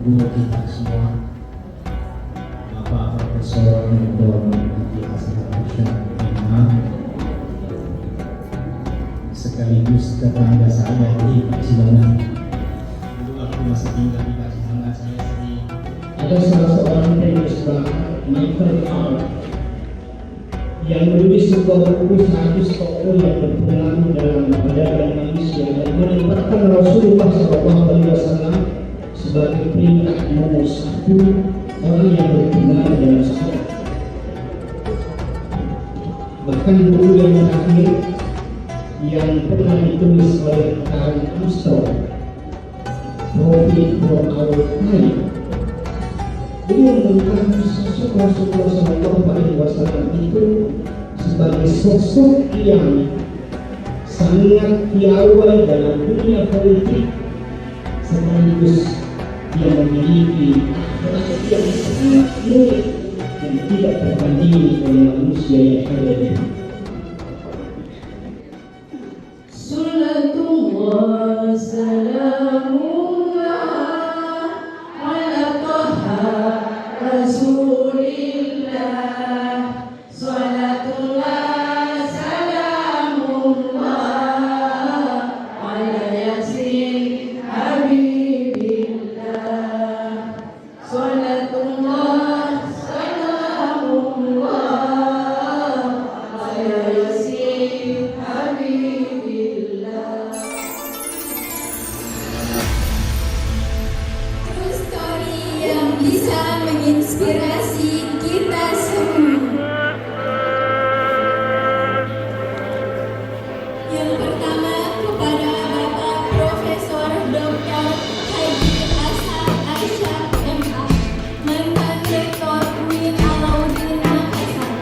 guru kita semua, Bapak Profesor Dr. Haji Hasan Imam, sekaligus tetangga saya di Cilandak. Dulu aku masih tinggal di Cilandak, saya sendiri. Ada salah seorang penulis Michael Hart yang menulis sebuah buku 100 tokoh yang berpengaruh dalam peradaban manusia dan menempatkan Rasulullah SAW sebagai peringkat nomor 1 orang yang berpengaruh dalam sejarah. Bahkan buku yang terakhir yang pernah ditulis oleh Karl Armstrong, Prophet for Our Time, beliau mengatakan sosok Rasulullah SAW itu sebagai sosok yang sangat piawai dalam dunia politik, sekaligus yang memiliki akhlak yang sangat mulia dan tidak terbanding oleh manusia yang ada di dunia. Salatullah salamullah ala Taha Rasulillah. Salatullah salamullah ala Yasin Habibillah. Salatullah salamullah ala Yasin Habibillah. True story yang bisa menginspirasi kita semua. Yang pertama kepada Bapak Profesor Dr. Haji Hasan MA, mantan Rektor UIN Alauddin Makassar.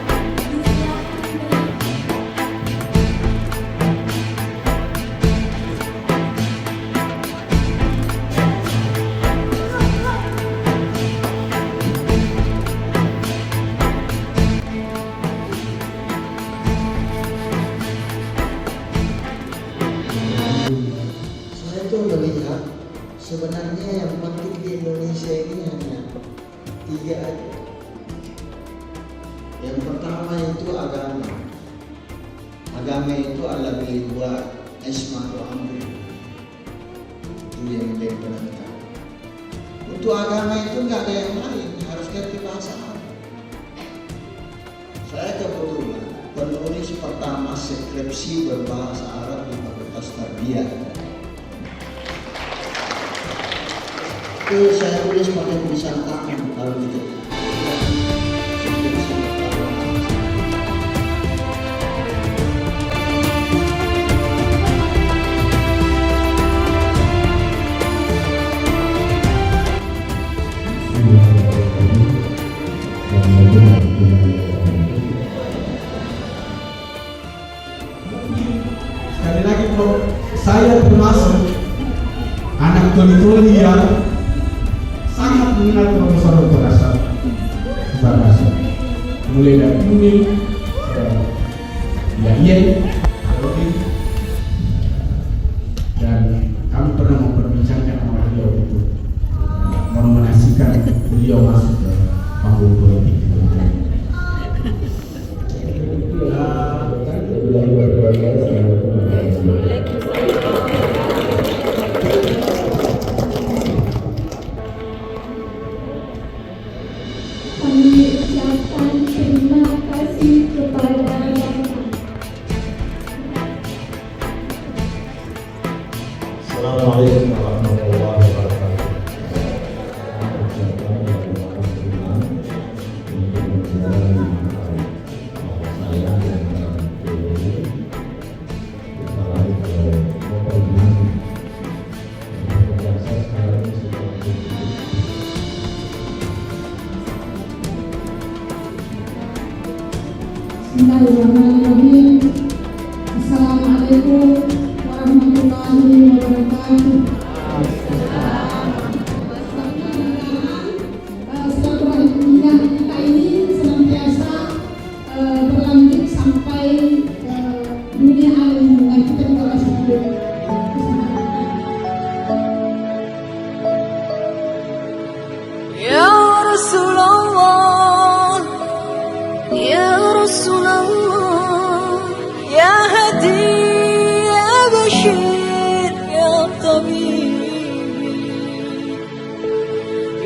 Saya itu melihat sebenarnya yang penting di Indonesia ini hanya 3 aja. Yang pertama itu agama. Agama itu adalah dua isma wa amri. Itu yang menjadi penentu. Untuk agama itu nggak ada yang lain, harus ngerti bahasa Arab. Saya kebetulan penulis pertama skripsi berbahasa Arab di Fakultas Tarbiyah. Itu saya tulis pakai tulisan tangan kalau gitu. Skripsi pertama. Sekali lagi kalau saya termasuk anak tuli-tuli yang sangat mengenal Profesor Dr. Hasan Bahasa, mulai dari Umi, Yahya, Rodi, dan kami pernah memperbincangkan sama beliau itu menominasikan beliau masuk ke panggung politik. Kami ucapkan terima kasih kepada Bapak. Assalamualaikum warahmatullahi wabarakatuh. Bismillahirrahmanirrahim. Assalamualaikum warahmatullahi wabarakatuh. Silaturahmi kita ini senantiasa berlanjut sampai dunia akhir dan kita juga masih hidup. Ya Rasulullah, Ya Rasulullah, Ya Hadi, Ya Bashir, Ya Tabib,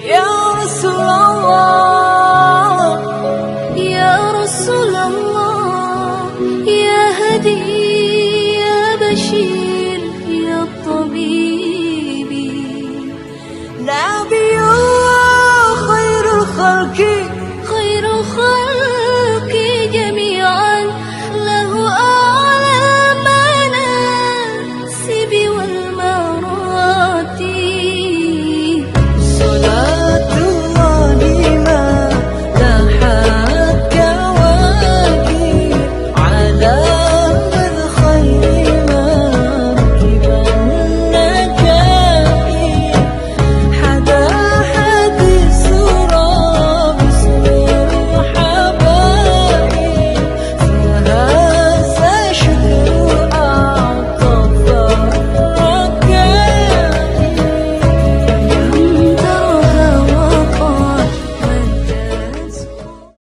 Ya Rasulullah, Ya Rasulullah, Ya Hadi, Ya Bashir.